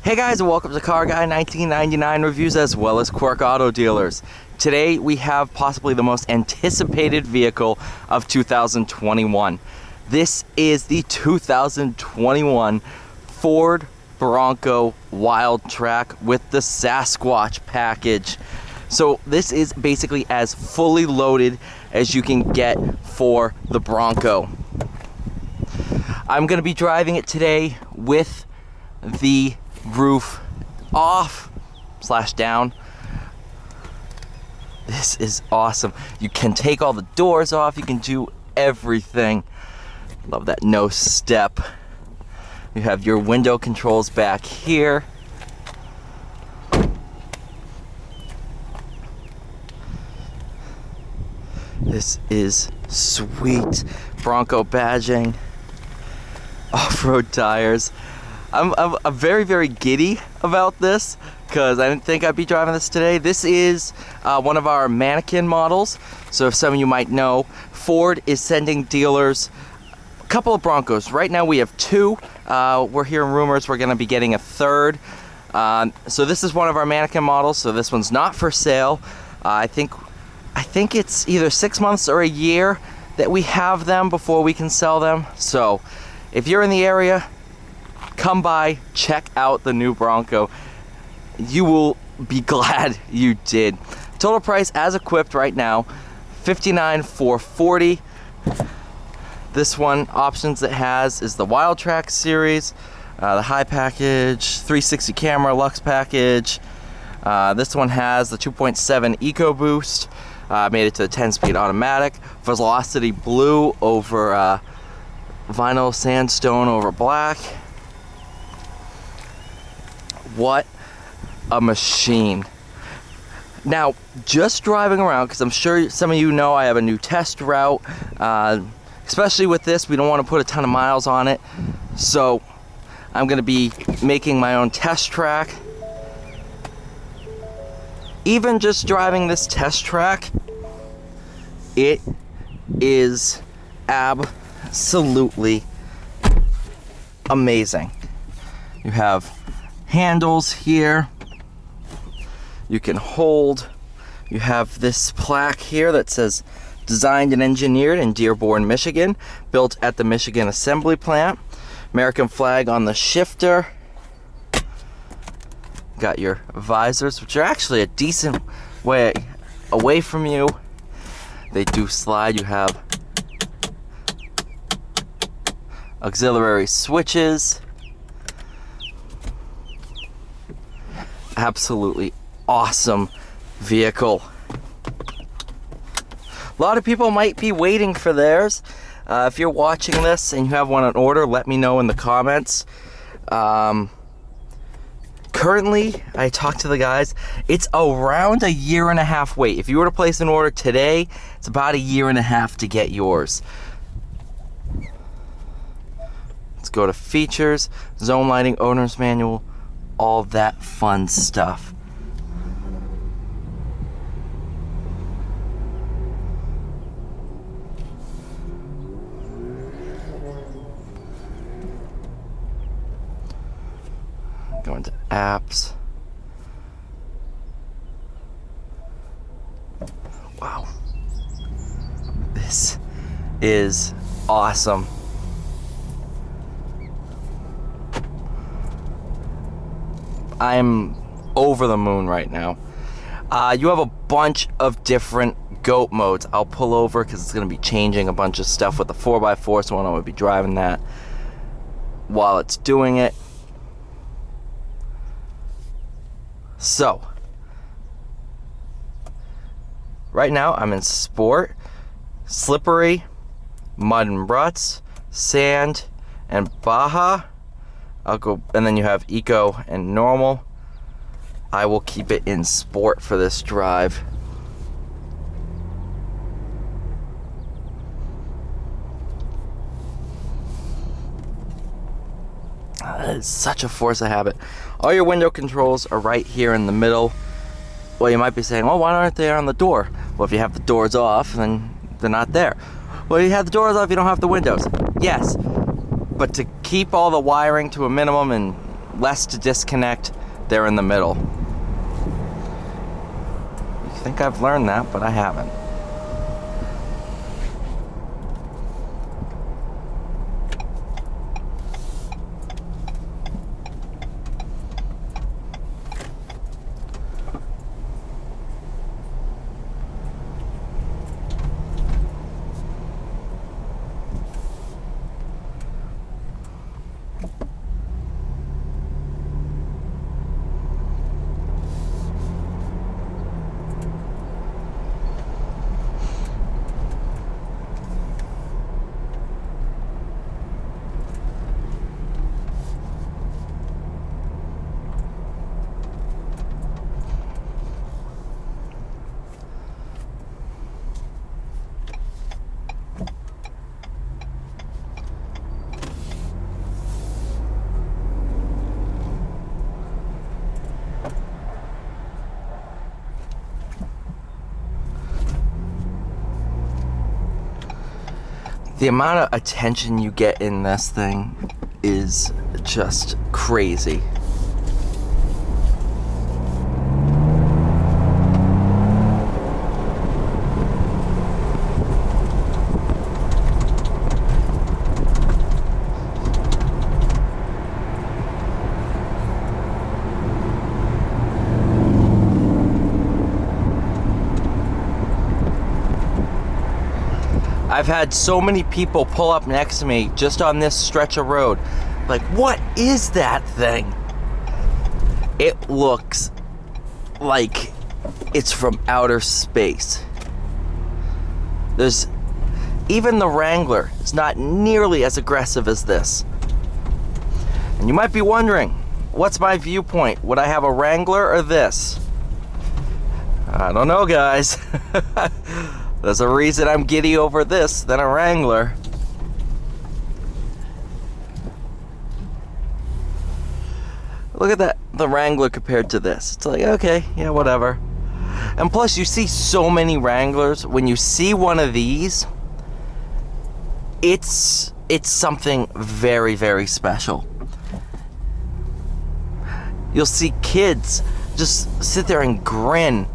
Hey guys, and welcome to Car Guy 1999 Reviews as well as Quirk Auto Dealers. Today we have possibly the most anticipated vehicle of 2021. This is the 2021 Ford Bronco Wildtrak with the Sasquatch package. So this is basically as fully loaded as you can get for the Bronco. I'm going to be driving it today with the roof off / down. This is awesome. You can take all the doors off. You can do everything. Love that no step. You have your window controls back here. This is sweet. Bronco badging. Off-road tires. I'm very, very giddy about this because I didn't think I'd be driving this today. This is one of our mannequin models. So if some of you might know, Ford is sending dealers a couple of Broncos. Right now we have two. We're hearing rumors we're going to be getting a third. So this is one of our mannequin models. So this one's not for sale. I think it's either 6 months or a year that we have them before we can sell them. So if you're in the area, come by, check out the new Bronco. You will be glad you did. Total price as equipped right now, $59,440. This one, options it has is the Wildtrak series, the high package, 360 camera, Lux package. This one has the 2.7 EcoBoost, made it to the 10-speed automatic, Velocity blue over vinyl sandstone over black. What a machine. Now, just driving around, because I'm sure some of you know I have a new test route. Especially with this, we don't want to put a ton of miles on it. So I'm going to be making my own test track. Even just driving this test track, it is absolutely amazing. You have handles here you can hold. You have this plaque here that says designed and engineered in Dearborn, Michigan, built at the Michigan Assembly Plant. American flag on the shifter. Got your visors, which are actually a decent way away from you. They do slide. You have auxiliary switches. Absolutely awesome vehicle. A lot of people might be waiting for theirs. If you're watching this and you have one on order, let me know in the comments. Currently, I talked to the guys, it's around a 1.5 year wait. If you were to place an order today, it's about a 1.5 year to get yours. Let's go to features, zone lighting, owner's manual, all that fun stuff. Go into apps. Wow. This is awesome. I'm over the moon right now. You have a bunch of different GOAT modes. I'll pull over because it's going to be changing a bunch of stuff with the 4x4, so I'm going to be driving that while it's doing it. So, right now I'm in Sport, Slippery, Mud and Ruts, Sand, and Baja. I'll go, and then you have Eco and Normal. I will keep it in Sport for this drive. That is such a force of habit. All your window controls are right here in the middle. Well, you might be saying, well, why aren't they on the door? Well, if you have the doors off, then they're not there. Well, you have the doors off, you don't have the windows. Yes, but to keep all the wiring to a minimum and less to disconnect, they're in the middle. You think I've learned that, but I haven't. The amount of attention you get in this thing is just crazy. I've had so many people pull up next to me just on this stretch of road. Like, what is that thing? It looks like it's from outer space. There's even the Wrangler is not nearly as aggressive as this. And you might be wondering, what's my viewpoint? Would I have a Wrangler or this? I don't know, guys. There's a reason I'm giddy over this than a Wrangler. Look at that, the Wrangler compared to this. It's like, okay, yeah, whatever. And plus, you see so many Wranglers. When you see one of these, it's something very, very special. You'll see kids just sit there and grin.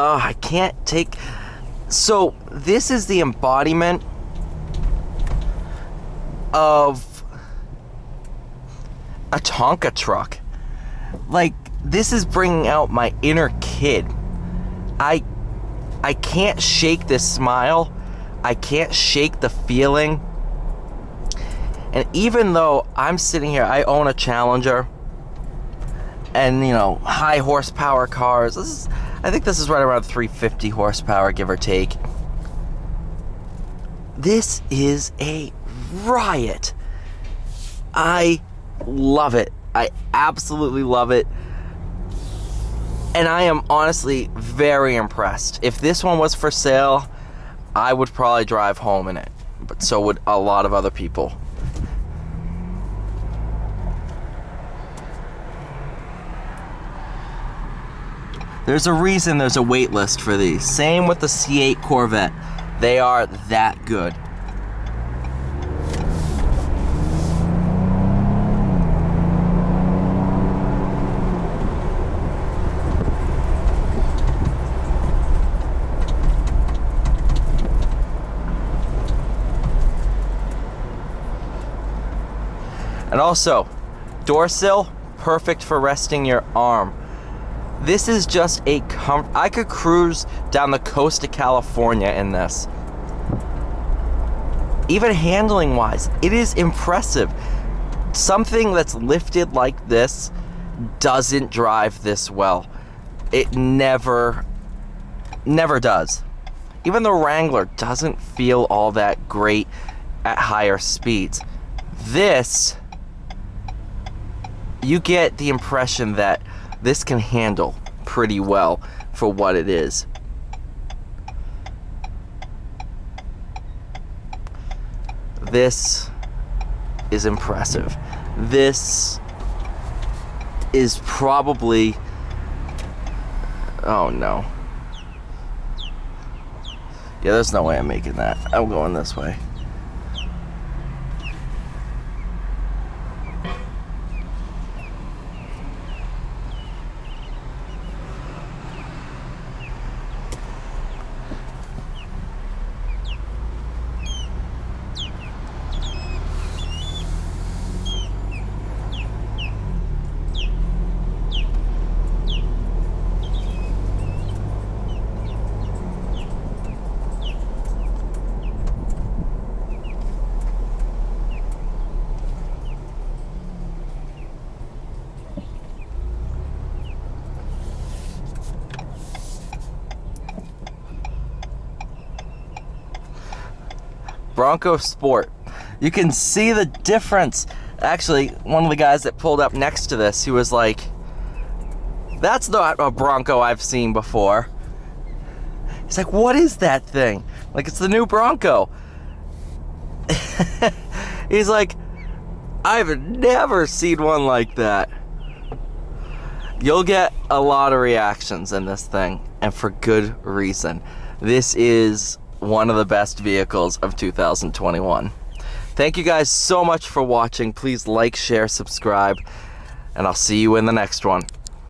I can't take... So, this is the embodiment of a Tonka truck. Like, this is bringing out my inner kid. I can't shake this smile. I can't shake the feeling. And even though I'm sitting here, I own a Challenger. And, you know, high horsepower cars. I think this is right around 350 horsepower, give or take. This is a riot. I love it. I absolutely love it. And I am honestly very impressed. If this one was for sale, I would probably drive home in it. But so would a lot of other people. There's a reason there's a wait list for these. Same with the C8 Corvette. They are that good. And also, door sill, perfect for resting your arm. This is just a I could cruise down the coast of California in this. Even handling wise, it is impressive. Something that's lifted like this doesn't drive this well. It never does. Even the Wrangler doesn't feel all that great at higher speeds. This, you get the impression that this can handle pretty well for what it is. This is impressive. This is probably, oh no. Yeah, there's no way I'm making that. I'm going this way. Bronco Sport. You can see the difference. Actually, one of the guys that pulled up next to this, he was like, that's not a Bronco I've seen before. He's like, what is that thing? Like, it's the new Bronco. He's like, I've never seen one like that. You'll get a lot of reactions in this thing, and for good reason. This is one of the best vehicles of 2021. Thank you guys so much for watching. Please like, share, subscribe, and I'll see you in the next one.